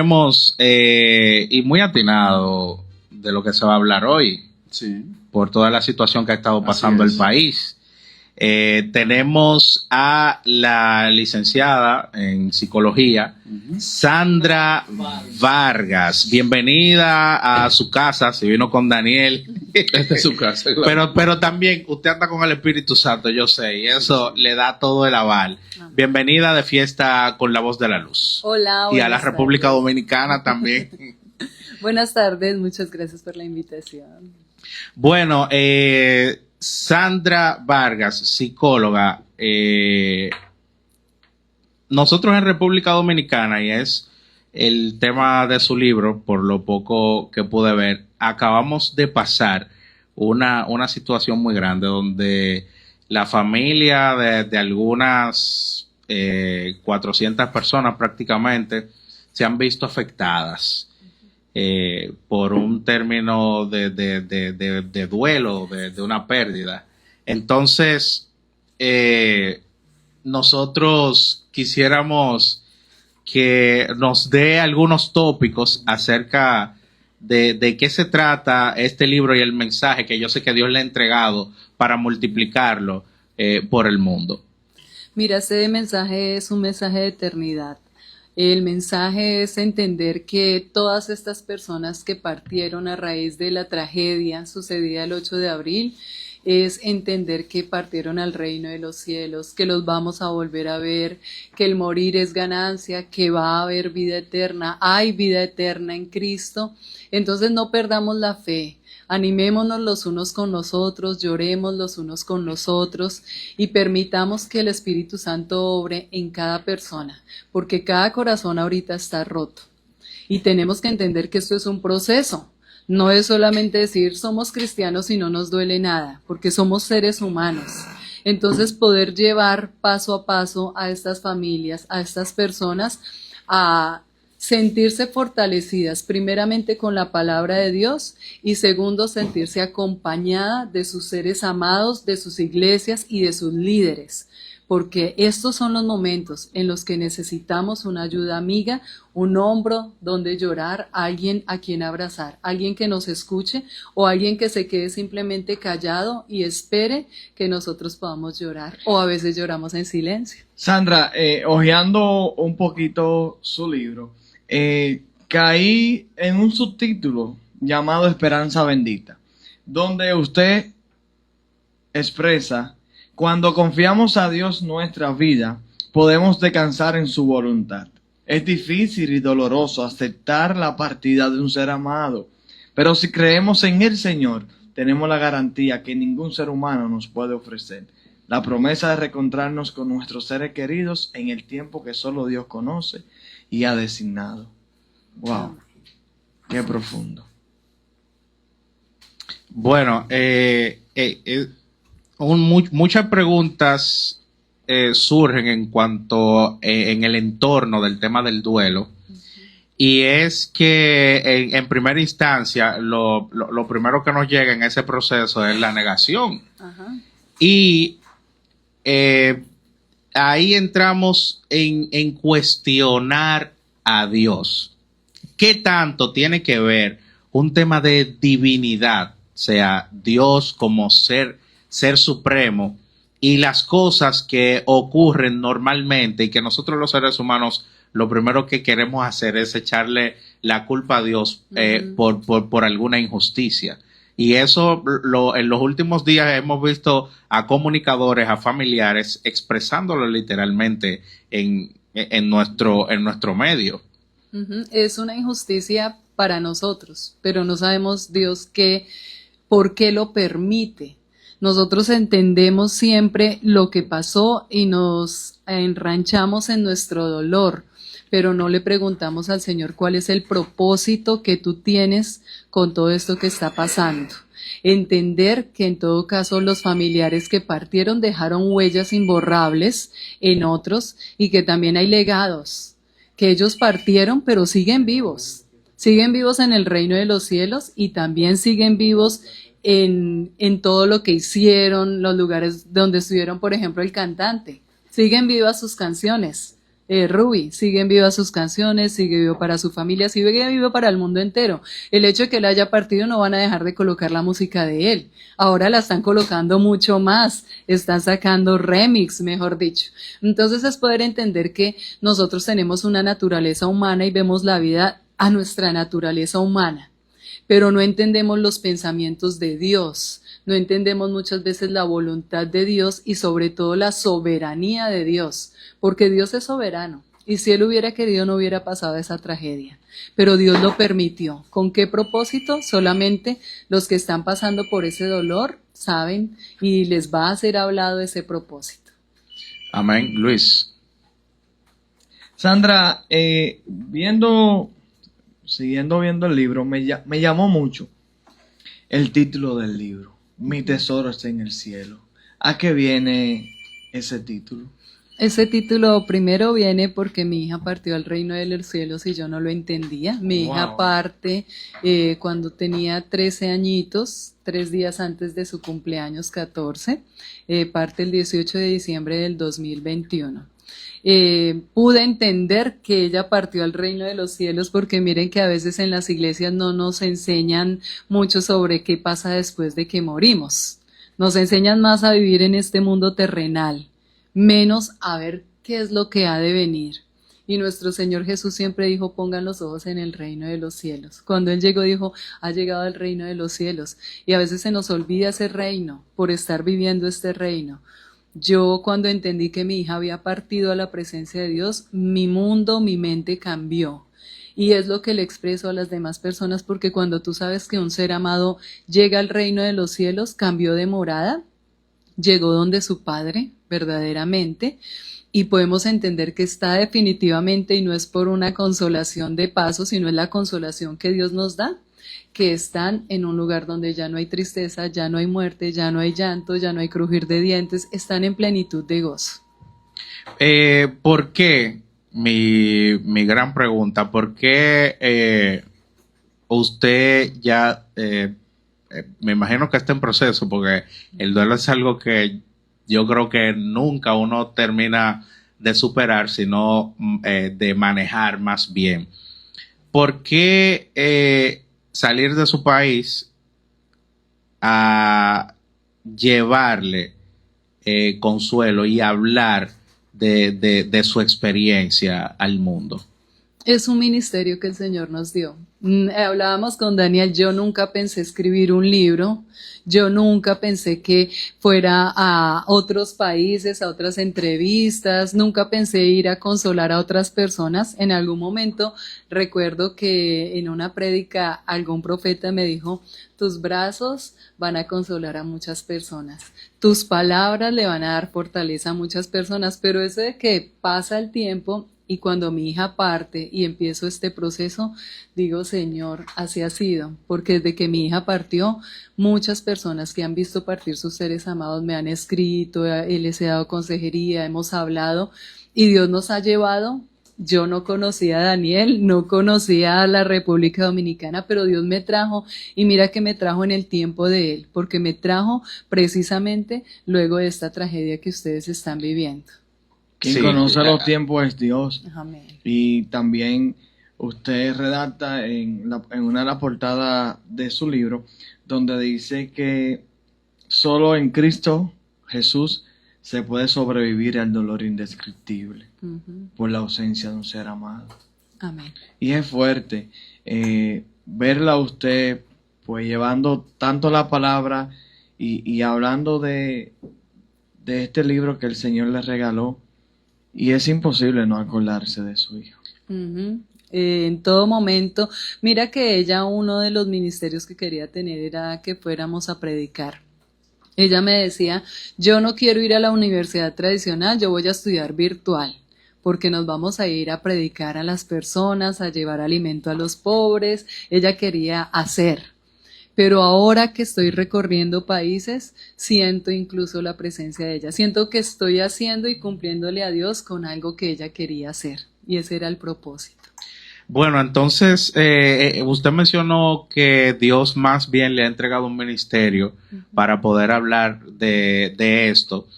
Tenemos, y muy atinado de lo que se va a hablar hoy, Sí. por toda la situación que ha estado pasando el país. Tenemos a la licenciada en psicología, Sandra Vargas. Bienvenida a su casa, si vino con Daniel. Esta es su casa, claro. Pero también usted anda con el Espíritu Santo, yo sé, y eso le da todo el aval. Bienvenida de fiesta con la voz de la luz. Hola, y a la buenas República tardes. Dominicana también. Buenas tardes, muchas gracias por la invitación. Bueno, Sandra Vargas, psicóloga, nosotros en República Dominicana, y es el tema de su libro, por lo poco que pude ver, acabamos de pasar una situación muy grande donde la familia de algunas 400 personas prácticamente se han visto afectadas por un término de duelo, de una pérdida. Entonces, nosotros quisiéramos que nos dé algunos tópicos acerca de qué se trata este libro y el mensaje que yo sé que Dios le ha entregado para multiplicarlo por el mundo. Mira, este mensaje es un mensaje de eternidad. El mensaje es entender que todas estas personas que partieron a raíz de la tragedia sucedida el 8 de abril, es entender que partieron al reino de los cielos, que los vamos a volver a ver, que el morir es ganancia, que va a haber vida eterna, hay vida eterna en Cristo. Entonces no perdamos la fe. Animémonos los unos con los otros, lloremos los unos con los otros y permitamos que el Espíritu Santo obre en cada persona, porque cada corazón ahorita está roto. Y tenemos que entender que esto es un proceso. No es solamente decir somos cristianos y no nos duele nada, porque somos seres humanos. Entonces poder llevar paso a paso a estas familias, a estas personas, a sentirse fortalecidas, primeramente con la palabra de Dios y segundo, sentirse acompañada de sus seres amados, de sus iglesias y de sus líderes, porque estos son los momentos en los que necesitamos una ayuda amiga, un hombro donde llorar, alguien a quien abrazar, alguien que nos escuche o alguien que se quede simplemente callado y espere que nosotros podamos llorar, o a veces lloramos en silencio. Sandra, hojeando un poquito su libro, caí en un subtítulo llamado Esperanza Bendita, donde usted expresa: cuando confiamos a Dios nuestra vida, podemos descansar en su voluntad. Es difícil y doloroso aceptar la partida de un ser amado, pero si creemos en el Señor, tenemos la garantía que ningún ser humano nos puede ofrecer: la promesa de reencontrarnos con nuestros seres queridos en el tiempo que solo Dios conoce y ha designado. ¡Wow! ¡Qué profundo! Bueno, muchas preguntas surgen en cuanto en el entorno del tema del duelo. Y es que en primera instancia lo primero que nos llega en ese proceso es la negación. Ajá. Y ahí entramos en cuestionar a Dios. ¿Qué tanto tiene que ver un tema de divinidad, o sea, Dios como ser supremo, y las cosas que ocurren normalmente y que nosotros los seres humanos lo primero que queremos hacer es echarle la culpa a Dios por alguna injusticia? Y eso en los últimos días hemos visto a comunicadores, a familiares expresándolo literalmente en nuestro medio. Es una injusticia para nosotros, pero no sabemos Dios por qué lo permite. Nosotros entendemos siempre lo que pasó y nos enranchamos en nuestro dolor, pero no le preguntamos al Señor cuál es el propósito que tú tienes con todo esto que está pasando. Entender que en todo caso los familiares que partieron dejaron huellas imborrables en otros y que también hay legados, que ellos partieron pero siguen vivos en el reino de los cielos y también siguen vivos en todo lo que hicieron, los lugares donde estuvieron, por ejemplo, el cantante. Siguen vivas sus canciones. Ruby, siguen vivas sus canciones, sigue vivo para su familia, sigue vivo para el mundo entero. El hecho de que él haya partido no van a dejar de colocar la música de él. Ahora la están colocando mucho más, están sacando remix, mejor dicho. Entonces es poder entender que nosotros tenemos una naturaleza humana y vemos la vida a nuestra naturaleza humana, pero no entendemos los pensamientos de Dios. No entendemos muchas veces la voluntad de Dios y sobre todo la soberanía de Dios, porque Dios es soberano y si Él hubiera querido no hubiera pasado esa tragedia, pero Dios lo permitió. ¿Con qué propósito? Solamente los que están pasando por ese dolor saben y les va a ser hablado ese propósito. Amén. Luis. Sandra, siguiendo viendo el libro, me llamó mucho el título del libro. Mi tesoro está en el cielo. ¿A qué viene ese título? Ese título primero viene porque mi hija partió al reino de los cielos y yo no lo entendía. Mi hija parte cuando tenía 13 añitos, 3 días antes de su cumpleaños 14, parte el 18 de diciembre del 2021. Pude entender que ella partió al reino de los cielos porque miren que a veces en las iglesias no nos enseñan mucho sobre qué pasa después de que morimos. Nos enseñan más a vivir en este mundo terrenal, menos a ver qué es lo que ha de venir. Y nuestro Señor Jesús siempre dijo, pongan los ojos en el reino de los cielos. Cuando Él llegó dijo, ha llegado el reino de los cielos. Y a veces se nos olvida ese reino por estar viviendo este reino. Yo cuando entendí que mi hija había partido a la presencia de Dios, mi mundo, mi mente cambió. Y es lo que le expreso a las demás personas, porque cuando tú sabes que un ser amado llega al reino de los cielos, cambió de morada, llegó donde su Padre, verdaderamente, y podemos entender que está definitivamente, y no es por una consolación de paso, sino es la consolación que Dios nos da, que están en un lugar donde ya no hay tristeza, ya no hay muerte, ya no hay llanto, ya no hay crujir de dientes, están en plenitud de gozo. ¿Por qué? Mi gran pregunta, ¿por qué usted ya, me imagino que está en proceso, porque el duelo es algo que yo creo que nunca uno termina de superar, sino de manejar más bien? ¿Por qué salir de su país a llevarle consuelo y hablar de su experiencia al mundo? Es un ministerio que el Señor nos dio. Hablábamos con Daniel, yo nunca pensé escribir un libro, yo nunca pensé que fuera a otros países, a otras entrevistas, nunca pensé ir a consolar a otras personas. En algún momento recuerdo que en una prédica algún profeta me dijo, tus brazos van a consolar a muchas personas, tus palabras le van a dar fortaleza a muchas personas, pero eso de que pasa el tiempo. Y cuando mi hija parte y empiezo este proceso, digo, Señor, así ha sido, porque desde que mi hija partió, muchas personas que han visto partir sus seres amados me han escrito, les he dado consejería, hemos hablado, y Dios nos ha llevado. Yo no conocía a Daniel, no conocía a la República Dominicana, pero Dios me trajo, y mira que me trajo en el tiempo de Él, porque me trajo precisamente luego de esta tragedia que ustedes están viviendo. Quien Sí, conoce los tiempos es Dios. Amén. Y también usted redacta en una de las portadas de su libro, donde dice que solo en Cristo Jesús se puede sobrevivir al dolor indescriptible por la ausencia de un ser amado. Amén. Y es fuerte verla a usted pues llevando tanto la palabra y hablando de este libro que el Señor le regaló. Y es imposible no acordarse de su hijo. En todo momento, mira que ella, uno de los ministerios que quería tener era que fuéramos a predicar. Ella me decía, yo no quiero ir a la universidad tradicional, yo voy a estudiar virtual, porque nos vamos a ir a predicar a las personas, a llevar alimento a los pobres. Ella quería hacer. Pero ahora que estoy recorriendo países, siento incluso la presencia de ella. Siento que estoy haciendo y cumpliéndole a Dios con algo que ella quería hacer. Y ese era el propósito. Bueno, entonces, usted mencionó que Dios más bien le ha entregado un ministerio para poder hablar de esto.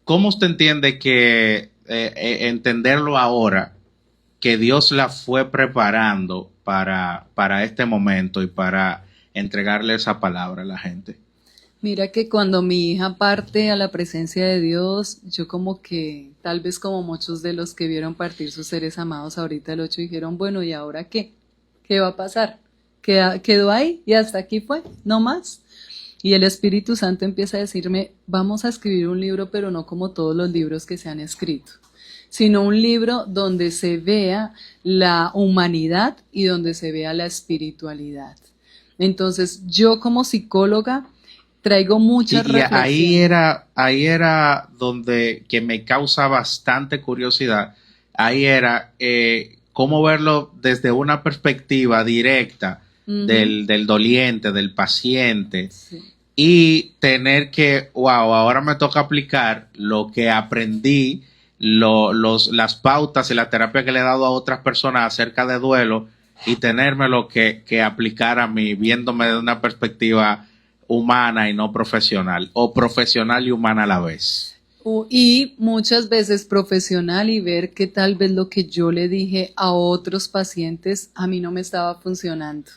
¿Cómo usted entiende que entenderlo ahora, que Dios la fue preparando para este momento y para entregarle esa palabra a la gente? Mira que cuando mi hija parte a la presencia de Dios, yo como que, tal vez como muchos de los que vieron partir sus seres amados ahorita el 8 dijeron, bueno, ¿y ahora qué? ¿Qué va a pasar? Quedó ahí y hasta aquí fue, no más. Y el Espíritu Santo empieza a decirme, vamos a escribir un libro, pero no como todos los libros que se han escrito, sino un libro donde se vea la humanidad y donde se vea la espiritualidad. Entonces, yo como psicóloga traigo mucha reflexión. Ahí era donde que me causa bastante curiosidad. Ahí era cómo verlo desde una perspectiva directa del doliente, del paciente. Sí. Y tener que, wow, ahora me toca aplicar lo que aprendí, las pautas y la terapia que le he dado a otras personas acerca de duelo y tenérmelo que aplicar a mí, viéndome de una perspectiva humana y no profesional, o profesional y humana a la vez. Y muchas veces profesional y ver que tal vez lo que yo le dije a otros pacientes a mí no me estaba funcionando.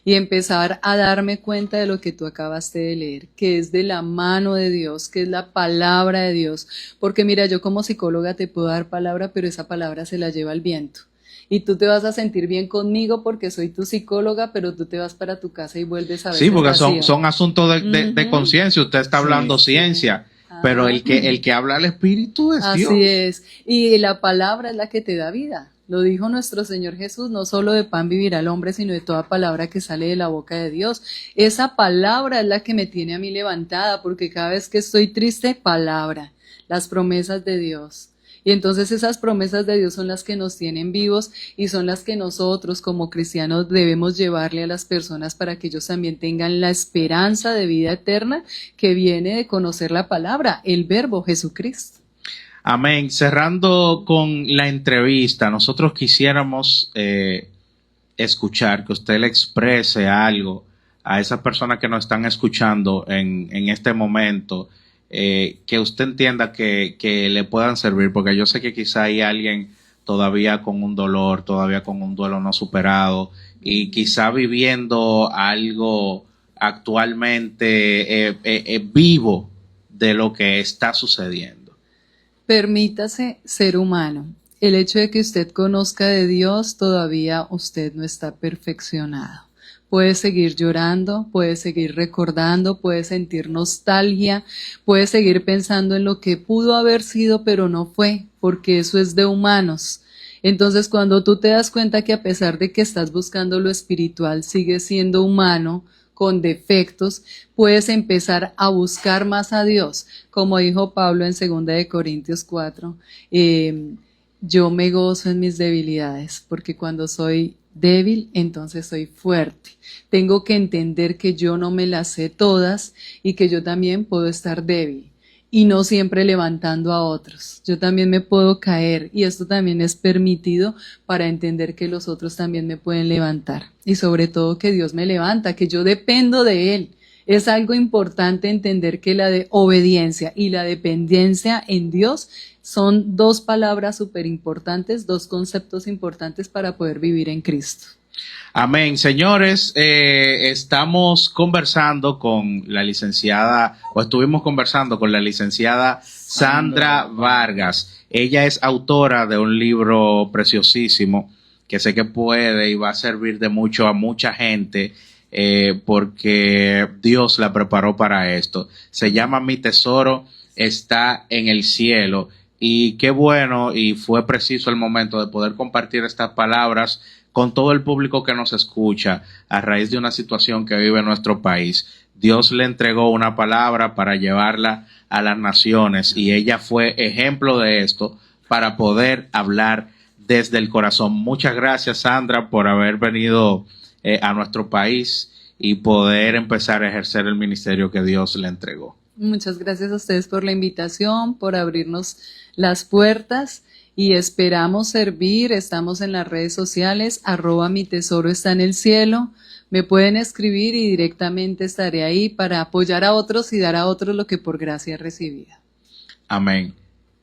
Y empezar a darme cuenta de lo que tú acabaste de leer, que es de la mano de Dios, que es la palabra de Dios. Porque mira, yo como psicóloga te puedo dar palabra, pero esa palabra se la lleva el viento. Y tú te vas a sentir bien conmigo porque soy tu psicóloga, pero tú te vas para tu casa y vuelves a ver. Sí, porque son asuntos de conciencia. Usted está hablando ciencia, pero el que habla al Espíritu es Dios. Así es. Y la palabra es la que te da vida. Lo dijo nuestro Señor Jesús, no solo de pan vivirá el hombre, sino de toda palabra que sale de la boca de Dios. Esa palabra es la que me tiene a mí levantada, porque cada vez que estoy triste, palabra, las promesas de Dios. Y entonces esas promesas de Dios son las que nos tienen vivos y son las que nosotros como cristianos debemos llevarle a las personas para que ellos también tengan la esperanza de vida eterna que viene de conocer la palabra, el Verbo Jesucristo. Amén. Cerrando con la entrevista, nosotros quisiéramos escuchar que usted le exprese algo a esas personas que nos están escuchando en este momento, que usted entienda que le puedan servir, porque yo sé que quizá hay alguien todavía con un dolor, todavía con un duelo no superado y quizá viviendo algo actualmente vivo de lo que está sucediendo. Permítase ser humano. El hecho de que usted conozca de Dios, todavía usted no está perfeccionado. Puede seguir llorando, puede seguir recordando, puede sentir nostalgia, puede seguir pensando en lo que pudo haber sido, pero no fue, porque eso es de humanos. Entonces, cuando tú te das cuenta que a pesar de que estás buscando lo espiritual, sigues siendo humano, con defectos, puedes empezar a buscar más a Dios. Como dijo Pablo en 2 de Corintios 4, yo me gozo en mis debilidades, porque cuando soy débil, entonces soy fuerte. Tengo que entender que yo no me las sé todas y que yo también puedo estar débil. Y no siempre levantando a otros. Yo también me puedo caer y esto también es permitido para entender que los otros también me pueden levantar. Y sobre todo que Dios me levanta, que yo dependo de Él. Es algo importante entender que la de obediencia y la dependencia en Dios son dos palabras súper importantes, dos conceptos importantes para poder vivir en Cristo. Amén. Señores, estamos conversando con la licenciada, o estuvimos conversando con la licenciada Sandra Vargas. Ella es autora de un libro preciosísimo que sé que puede y va a servir de mucho a mucha gente, porque Dios la preparó para esto. Se llama Mi Tesoro está en el cielo. Y qué bueno, y fue preciso el momento de poder compartir estas palabras con todo el público que nos escucha a raíz de una situación que vive nuestro país. Dios le entregó una palabra para llevarla a las naciones y ella fue ejemplo de esto para poder hablar desde el corazón. Muchas gracias, Sandra, por haber venido a nuestro país y poder empezar a ejercer el ministerio que Dios le entregó. Muchas gracias a ustedes por la invitación, por abrirnos las puertas y esperamos servir. Estamos en las redes sociales, @mi tesoro está en el cielo. Me pueden escribir y directamente estaré ahí para apoyar a otros y dar a otros lo que por gracia he recibido. Amén.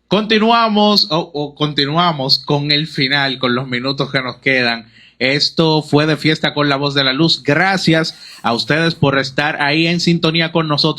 Continuamos continuamos con el final, con los minutos que nos quedan. Esto fue De Fiesta con la Voz de la Luz. Gracias a ustedes por estar ahí en sintonía con nosotros.